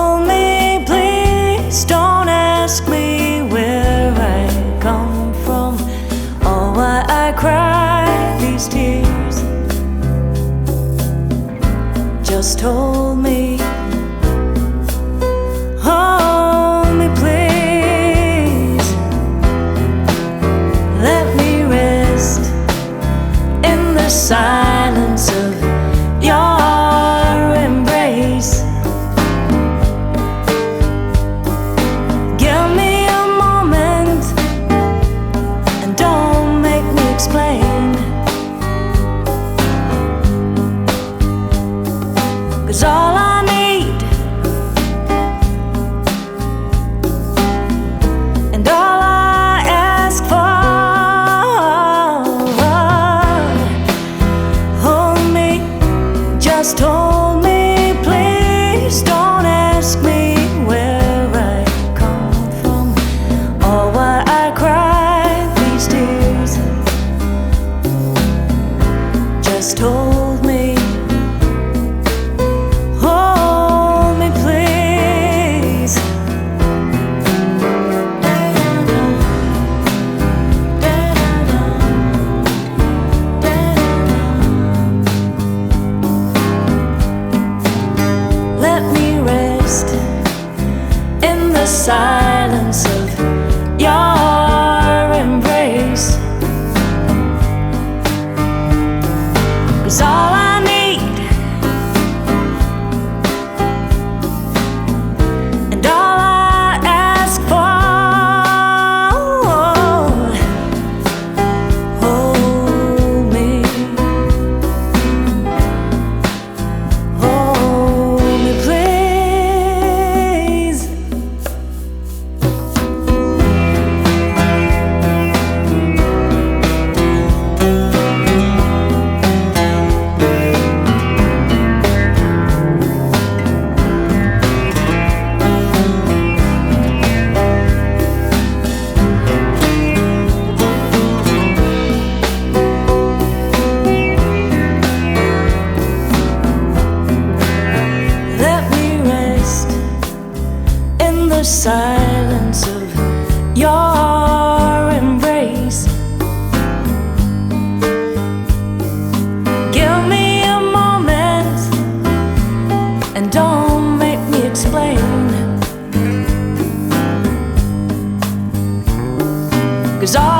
hold me, please. Don't ask me where I come from or why I cry these tears. Just hold me. Hold me, please. Let me rest in the silence of your embrace. Give me a moment and don't make me explain. 'Cause all I need and all I ask for, hold me, just hold me, please. Don't ask me where I come from or why I cry these tears. Just hold me. Hold me, please. Let me rest in the silence of your embrace. 'Cause all I need and all I ask for, hold me. Hold me, please. Let me rest in the silence of your embrace. Give me a moment and don't make me explain. 'Cause all